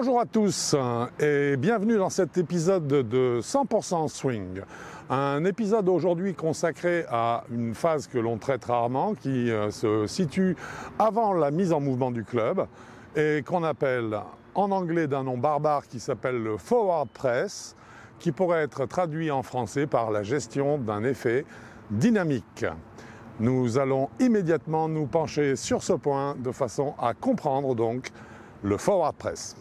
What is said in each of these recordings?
Bonjour à tous et bienvenue dans cet épisode de 100% Swing. Un épisode aujourd'hui consacré à une phase que l'on traite rarement, qui se situe avant la mise en mouvement du club et qu'on appelle en anglais d'un nom barbare qui s'appelle le forward press, qui pourrait être traduit en français par la gestion d'un effet dynamique. Nous allons immédiatement nous pencher sur ce point de façon à comprendre donc le forward press.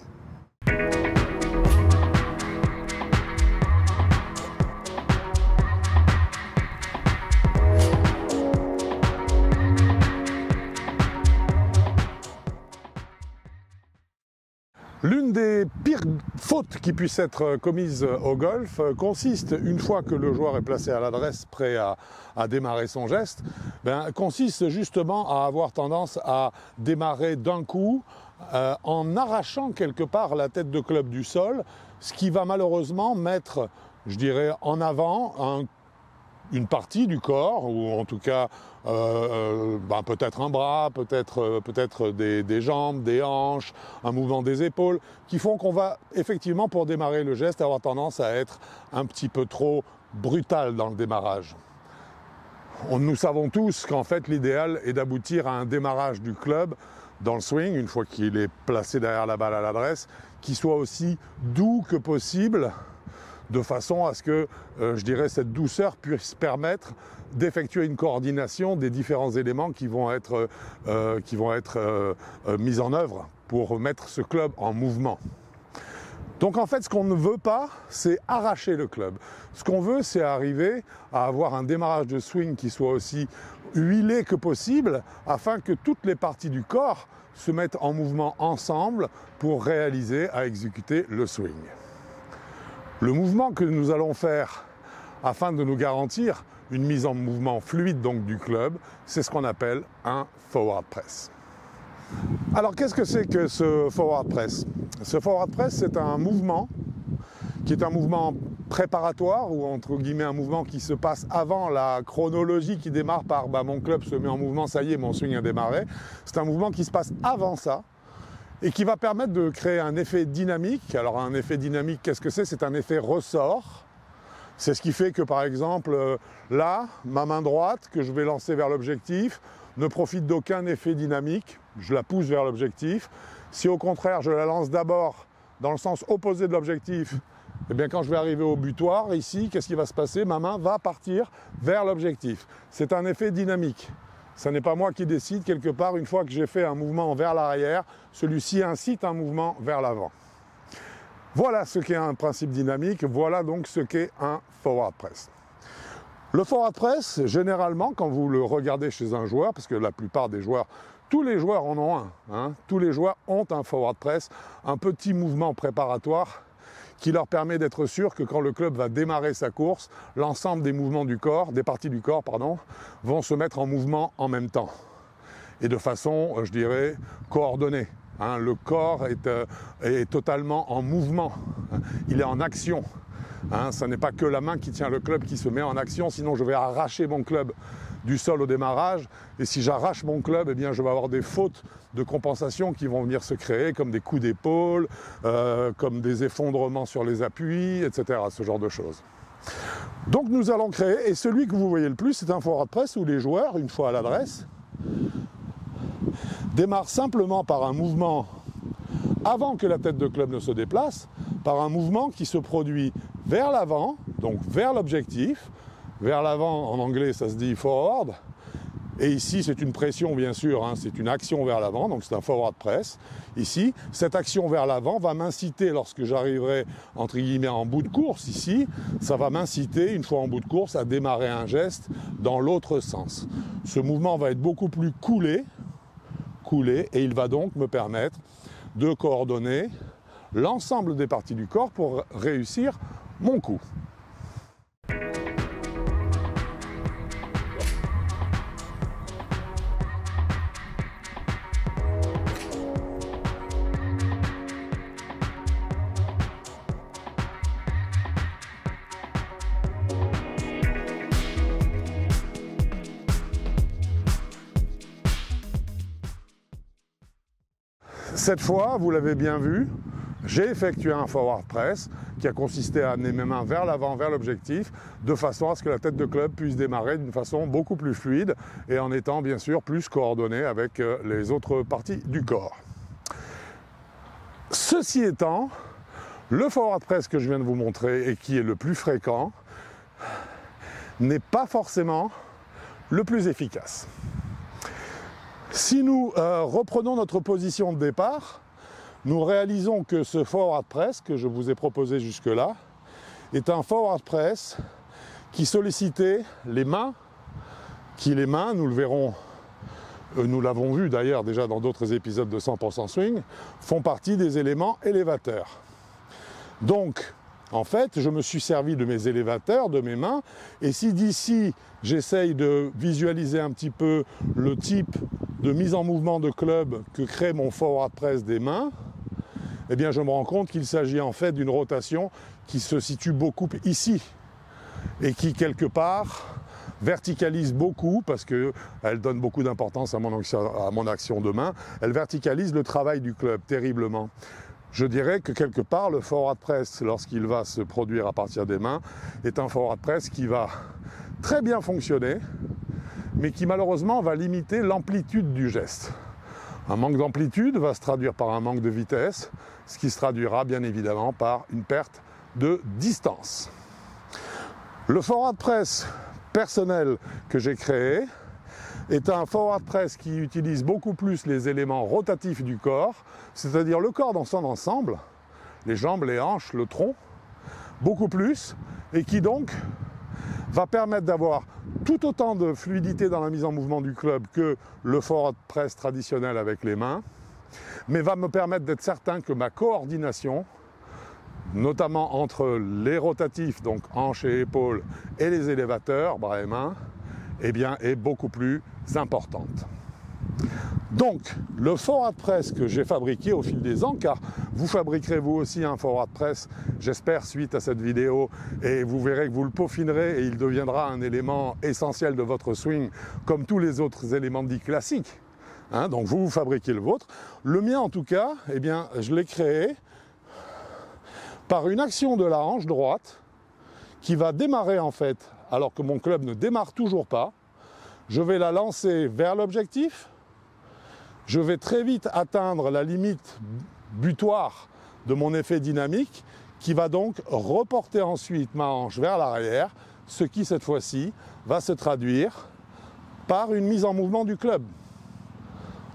L'une des pires fautes qui puissent être commises au golf consiste, une fois que le joueur est placé à l'adresse, prêt à démarrer son geste, consiste justement à avoir tendance à démarrer d'un coup en arrachant quelque part la tête de club du sol, ce qui va malheureusement mettre, je dirais, en avant une partie du corps, ou en tout cas peut-être un bras, peut-être des jambes, des hanches, un mouvement des épaules, qui font qu'on va effectivement, pour démarrer le geste, avoir tendance à être un petit peu trop brutal dans le démarrage. Nous savons tous qu'en fait l'idéal est d'aboutir à un démarrage du club dans le swing, une fois qu'il est placé derrière la balle à l'adresse, qui soit aussi doux que possible, de façon à ce que, je dirais, cette douceur puisse permettre d'effectuer une coordination des différents éléments qui vont être mis en œuvre pour mettre ce club en mouvement. Donc en fait, ce qu'on ne veut pas, c'est arracher le club. Ce qu'on veut, c'est arriver à avoir un démarrage de swing qui soit aussi huilé que possible, afin que toutes les parties du corps se mettent en mouvement ensemble pour réaliser, à exécuter le swing. Le mouvement que nous allons faire afin de nous garantir une mise en mouvement fluide donc du club, c'est ce qu'on appelle un forward press. Alors qu'est-ce que c'est que ce forward press? Ce forward press, c'est un mouvement qui est un mouvement préparatoire, ou entre guillemets un mouvement qui se passe avant la chronologie qui démarre par mon club se met en mouvement, ça y est, mon swing a démarré. C'est un mouvement qui se passe avant ça, et qui va permettre de créer un effet dynamique. Alors un effet dynamique, qu'est-ce que c'est? C'est un effet ressort. C'est ce qui fait que par exemple, là, ma main droite, que je vais lancer vers l'objectif, ne profite d'aucun effet dynamique. Je la pousse vers l'objectif. Si au contraire, je la lance d'abord dans le sens opposé de l'objectif, eh bien quand je vais arriver au butoir, ici, qu'est-ce qui va se passer? Ma main va partir vers l'objectif. C'est un effet dynamique. Ce n'est pas moi qui décide, quelque part, une fois que j'ai fait un mouvement vers l'arrière, celui-ci incite un mouvement vers l'avant. Voilà ce qu'est un principe dynamique, voilà donc ce qu'est un forward press. Le forward press, généralement, quand vous le regardez chez un joueur, parce que la plupart des joueurs, tous les joueurs en ont un, tous les joueurs ont un forward press, un petit mouvement préparatoire qui leur permet d'être sûr que quand le club va démarrer sa course, l'ensemble des mouvements du corps, des parties du corps, vont se mettre en mouvement en même temps. Et de façon, je dirais, coordonnée. Le corps est totalement en mouvement, il est en action. Ce n'est pas que la main qui tient le club qui se met en action, sinon je vais arracher mon club du sol au démarrage, et si j'arrache mon club, eh bien je vais avoir des fautes de compensation qui vont venir se créer, comme des coups d'épaule, comme des effondrements sur les appuis, etc., ce genre de choses. Donc nous allons créer, et celui que vous voyez le plus, c'est un forward press où les joueurs, une fois à l'adresse, démarrent simplement par un mouvement avant que la tête de club ne se déplace, par un mouvement qui se produit vers l'avant, donc vers l'objectif. Vers l'avant, en anglais, ça se dit forward. Et ici, c'est une pression, bien sûr, c'est une action vers l'avant, donc c'est un forward press. Ici, cette action vers l'avant va m'inciter, lorsque j'arriverai, entre guillemets, en bout de course, ici, ça va m'inciter, une fois en bout de course, à démarrer un geste dans l'autre sens. Ce mouvement va être beaucoup plus coulé, et il va donc me permettre de coordonner l'ensemble des parties du corps pour réussir mon coup. Cette fois, vous l'avez bien vu, j'ai effectué un forward press qui a consisté à amener mes mains vers l'avant, vers l'objectif, de façon à ce que la tête de club puisse démarrer d'une façon beaucoup plus fluide et en étant bien sûr plus coordonnée avec les autres parties du corps. Ceci étant, le forward press que je viens de vous montrer et qui est le plus fréquent n'est pas forcément le plus efficace. Si nous reprenons notre position de départ, nous réalisons que ce forward press que je vous ai proposé jusque-là est un forward press qui sollicitait les mains, nous le verrons, nous l'avons vu d'ailleurs déjà dans d'autres épisodes de 100% Swing, font partie des éléments élévateurs. Donc, en fait, je me suis servi de mes élévateurs, de mes mains, et si d'ici j'essaye de visualiser un petit peu le type de mise en mouvement de club que crée mon forward press des mains, eh bien je me rends compte qu'il s'agit en fait d'une rotation qui se situe beaucoup ici et qui quelque part verticalise beaucoup parce qu'elle donne beaucoup d'importance à mon action de main, elle verticalise le travail du club terriblement. Je dirais que quelque part le forward press, lorsqu'il va se produire à partir des mains, est un forward press qui va très bien fonctionner, mais qui malheureusement va limiter l'amplitude du geste. Un manque d'amplitude va se traduire par un manque de vitesse, ce qui se traduira bien évidemment par une perte de distance. Le forward press personnel que j'ai créé est un forward press qui utilise beaucoup plus les éléments rotatifs du corps, c'est-à-dire le corps dans son ensemble, les jambes, les hanches, le tronc, beaucoup plus, et qui donc va permettre d'avoir tout autant de fluidité dans la mise en mouvement du club que le forward press traditionnel avec les mains, mais va me permettre d'être certain que ma coordination, notamment entre les rotatifs, donc hanches et épaules, et les élévateurs, bras et mains, eh bien, est beaucoup plus importante. Donc, le forward press que j'ai fabriqué au fil des ans, car vous fabriquerez vous aussi un forward press, j'espère, suite à cette vidéo, et vous verrez que vous le peaufinerez et il deviendra un élément essentiel de votre swing, comme tous les autres éléments dits classiques. Donc vous fabriquez le vôtre. Le mien, en tout cas, eh bien, je l'ai créé par une action de la hanche droite qui va démarrer en fait, alors que mon club ne démarre toujours pas. Je vais la lancer vers l'objectif. Je vais très vite atteindre la limite butoir de mon effet dynamique qui va donc reporter ensuite ma hanche vers l'arrière, ce qui cette fois-ci va se traduire par une mise en mouvement du club.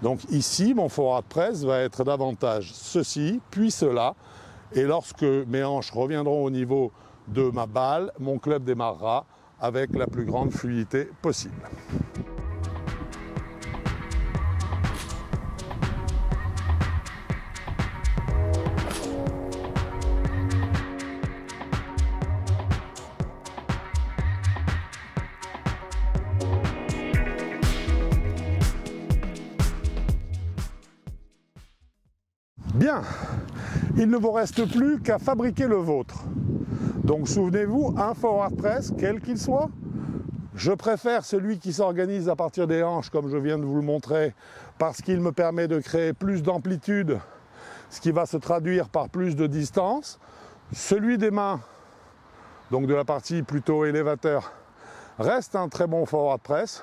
Donc ici, mon forward press va être davantage ceci, puis cela, et lorsque mes hanches reviendront au niveau de ma balle, mon club démarrera avec la plus grande fluidité possible. Bien, il ne vous reste plus qu'à fabriquer le vôtre. Donc souvenez-vous, un forward press, quel qu'il soit, je préfère celui qui s'organise à partir des hanches, comme je viens de vous le montrer, parce qu'il me permet de créer plus d'amplitude, ce qui va se traduire par plus de distance. Celui des mains, donc de la partie plutôt élévateur, reste un très bon forward press.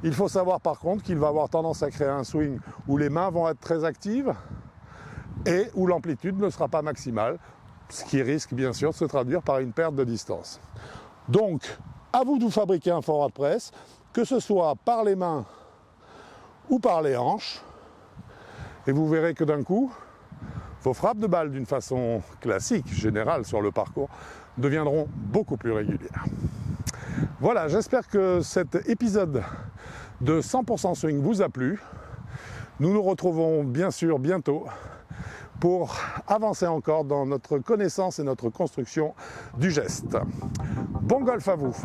Il faut savoir par contre qu'il va avoir tendance à créer un swing où les mains vont être très actives, et où l'amplitude ne sera pas maximale, ce qui risque bien sûr de se traduire par une perte de distance. Donc, à vous de vous fabriquer un forward press, que ce soit par les mains ou par les hanches, et vous verrez que d'un coup, vos frappes de balle d'une façon classique, générale sur le parcours, deviendront beaucoup plus régulières. Voilà, j'espère que cet épisode de 100% Swing vous a plu. Nous nous retrouvons bien sûr bientôt pour avancer encore dans notre connaissance et notre construction du geste. Bon golf à vous!